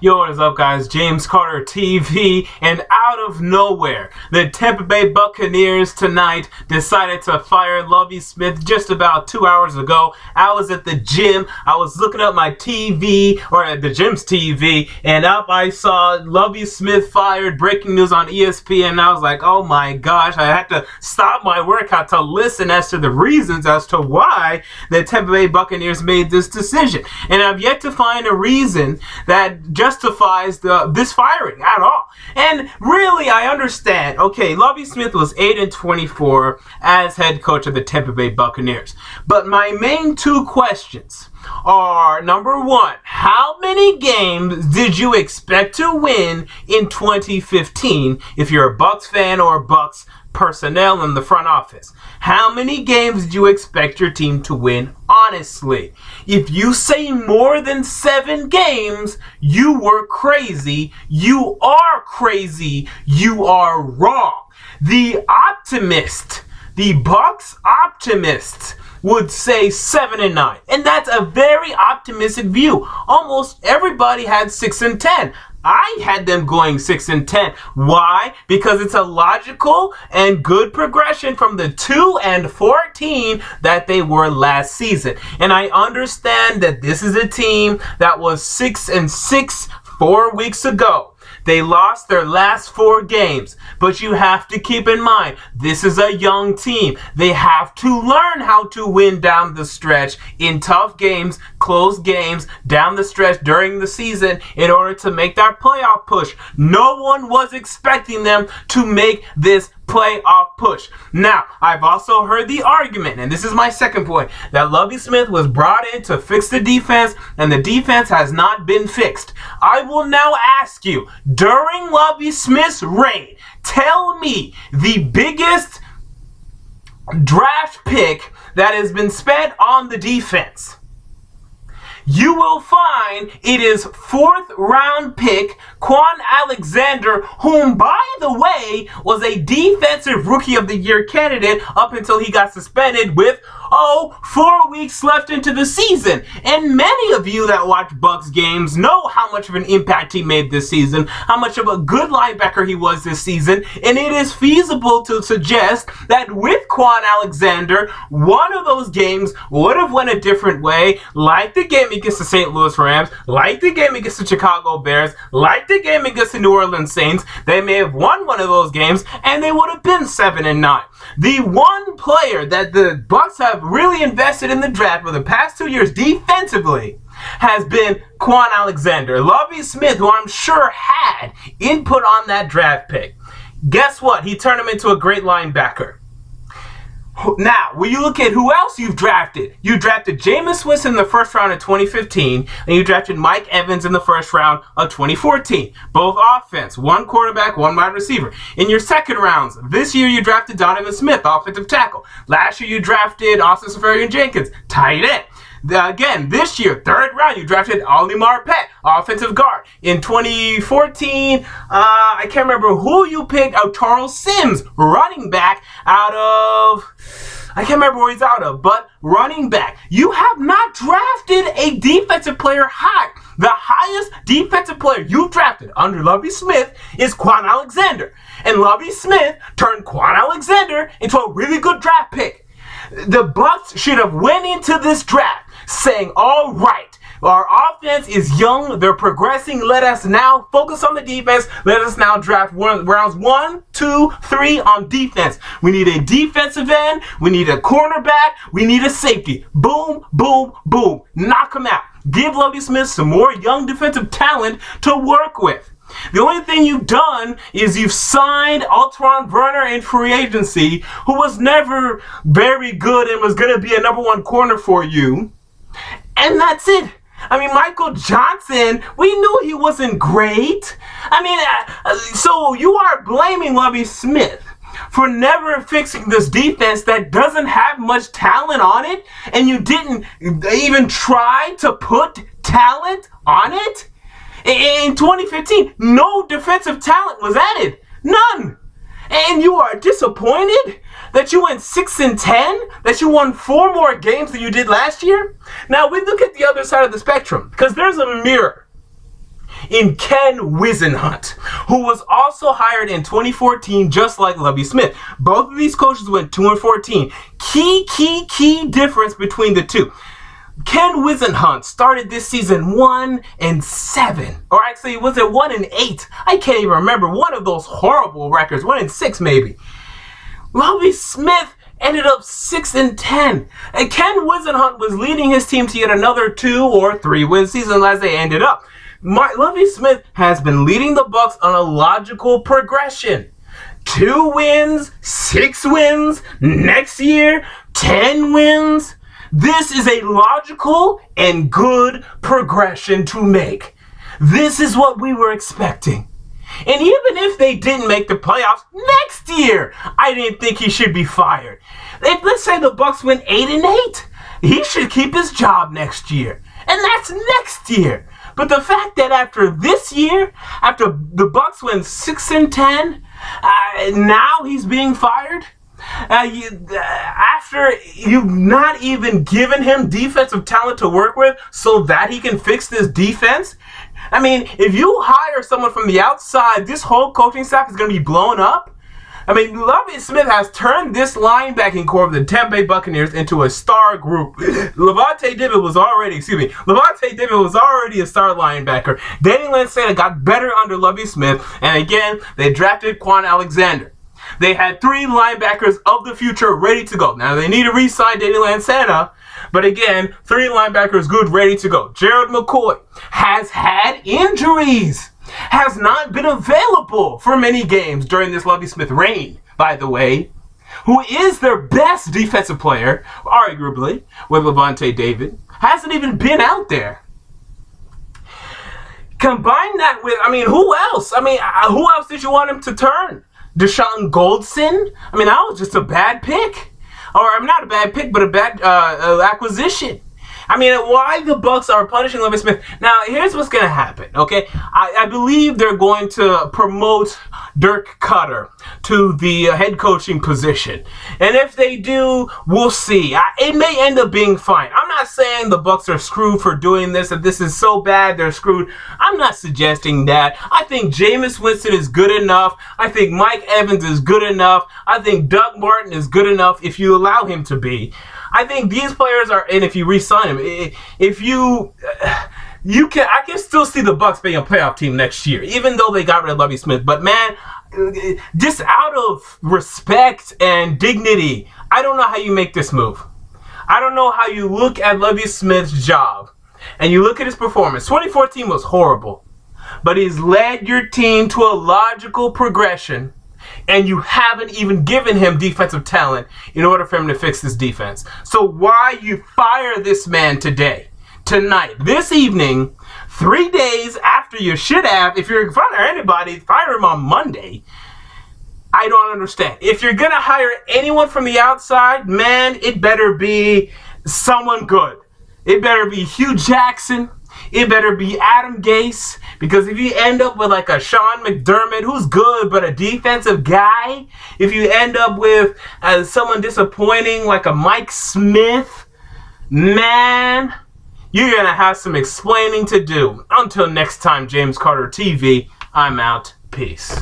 Yo, what is up, guys? James Carter TV, and out of nowhere, the Tampa Bay Buccaneers tonight decided to fire Lovie Smith just about 2 hours ago. I was at the gym. I was looking up my TV, or at the gym's TV, and up I saw Lovie Smith fired, breaking news on ESPN, and I was like, oh my gosh, I had to stop my workout to listen as to the reasons as to why the Tampa Bay Buccaneers made this decision. And I've yet to find a reason that justifies this firing at all. And really, I understand. Okay, Lovie Smith was 8-24 as head coach of the Tampa Bay Buccaneers. But my main two questions are, number one, how many games did you expect to win in 2015 if you're a Bucs fan or a Bucs personnel in the front office? How many games did you expect your team to win honestly? If you say more than 7 games, you were crazy. You are crazy. You are wrong. The Bucs optimists would say 7-9, and that's a very optimistic view. Almost everybody had 6-10. I had them going 6-10. Why? Because it's a logical and good progression from the 2-14 that they were last season. And I understand that this is a team that was 6-6 4 weeks ago. They lost their last 4 games, but you have to keep in mind, this is a young team. They have to learn how to win down the stretch in tough games, close games, down the stretch during the season in order to make that playoff push. No one was expecting them to make this playoff push. Now, I've also heard the argument, and this is my second point, that Lovie Smith was brought in to fix the defense, and the defense has not been fixed. I will now ask you, during Lovie Smith's reign, tell me the biggest draft pick that has been spent on the defense. You will find it is 4th round pick Quan Alexander, whom, by the way, was a defensive rookie of the year candidate up until he got suspended with 4 weeks left into the season. And many of you that watch Bucs games know how much of an impact he made this season, how much of a good linebacker he was this season, and it is feasible to suggest that with Quan Alexander, one of those games would have went a different way, like the game against the St. Louis Rams, like the game against the Chicago Bears, like the game against the New Orleans Saints. They may have won one of those games, and they would have been 7-9. The one player that the Bucs have really invested in the draft for the past 2 years defensively has been Quan Alexander. Lovie Smith, who I'm sure had input on that draft pick. Guess what? He turned him into a great linebacker. Now, when you look at who else you've drafted, you drafted Jameis Winston in the first round of 2015, and you drafted Mike Evans in the first round of 2014. Both offense, one quarterback, one wide receiver. In your second rounds, this year you drafted Donovan Smith, offensive tackle. Last year you drafted Austin Seferian-Jenkins, tight end. Again, this year, 3rd round, you drafted Oli Marpet, offensive guard. In 2014, I can't remember who you picked. Charles Sims, running back out of... I can't remember where he's out of, but running back. You have not drafted a defensive player high. The highest defensive player you drafted under Lovie Smith is Quan Alexander. And Lovie Smith turned Quan Alexander into a really good draft pick. The Bucs should have went into this draft saying, all right, our offense is young, they're progressing, let us now focus on the defense, let us now draft rounds 1, 2, 3 on defense. We need a defensive end, we need a cornerback, we need a safety. Boom, boom, boom. Knock them out. Give Lovie Smith some more young defensive talent to work with. The only thing you've done is you've signed Alteron Werner in free agency, who was never very good and was going to be a number 1 corner for you. And that's it. I mean, Michael Johnson, we knew he wasn't great. I mean, so you are blaming Lovie Smith for never fixing this defense that doesn't have much talent on it, and you didn't even try to put talent on it? In 2015, no defensive talent was added. None. And you are disappointed that you went 6-10, that you won 4 more games than you did last year? Now we look at the other side of the spectrum, because there's a mirror. in Ken Wisenhunt, who was also hired in 2014 just like Lovie Smith. Both of these coaches went 2-14. Key difference between the two. Ken Wisenhunt started this season 1-7. Or actually, was it 1-8? I can't even remember. One of those horrible records. 1-6 maybe. Lovie Smith ended up 6-10. And Ken Wisenhunt was leading his team to yet another 2 or 3 win season as they ended up. Lovie Smith has been leading the Bucs on a logical progression. 2 wins, 6 wins, next year, 10 wins. This is a logical and good progression to make. This is what we were expecting. And even if they didn't make the playoffs next year, I didn't think he should be fired. Let's say the Bucs win 8-8. He should keep his job next year. And that's next year. But the fact that after this year, after the Bucs win 6-10, now he's being fired? After you've not even given him defensive talent to work with so that he can fix this defense? I mean, if you hire someone from the outside, this whole coaching staff is going to be blown up. I mean, Lovie Smith has turned this linebacking core of the Tampa Bay Buccaneers into a star group. Levante David was already a star linebacker. Danny Lanceta got better under Lovie Smith, and again, they drafted Quan Alexander. They had 3 linebackers of the future ready to go. Now, they need to re-sign Danny Lanceta, but again, 3 linebackers good, ready to go. Gerald McCoy has had injuries, has not been available for many games during this Lovie Smith reign, by the way, who is their best defensive player, arguably, with Levante David, hasn't even been out there. Combine that with, who else? Who else did you want him to turn? Deshaun Goldson? That was just a bad pick. Or, not a bad pick, but a bad acquisition. Why the Bucs are punishing Lovie Smith? Now, here's what's going to happen, okay? I believe they're going to promote Dirk Cutter to the head coaching position. And if they do, we'll see. It may end up being fine. I'm not saying the Bucs are screwed for doing this. If this is so bad, they're screwed. I'm not suggesting that. I think Jameis Winston is good enough. I think Mike Evans is good enough. I think Doug Martin is good enough if you allow him to be. I think these players are, and if you re-sign him, I can still see the Bucs being a playoff team next year, even though they got rid of Lovie Smith. But man, just out of respect and dignity, I don't know how you make this move. I don't know how you look at Lovie Smith's job and you look at his performance. 2014 was horrible, but he's led your team to a logical progression. And you haven't even given him defensive talent in order for him to fix this defense. So why you fire this man today, tonight, this evening, 3 days after you should have, if you're in front of anybody, fire him on Monday? I don't understand. If you're going to hire anyone from the outside, man, it better be someone good. It better be Hugh Jackson. It better be Adam Gase, because if you end up with like a Sean McDermott, who's good but a defensive guy, if you end up with someone disappointing like a Mike Smith, man, you're going to have some explaining to do. Until next time, James Carter TV, I'm out. Peace.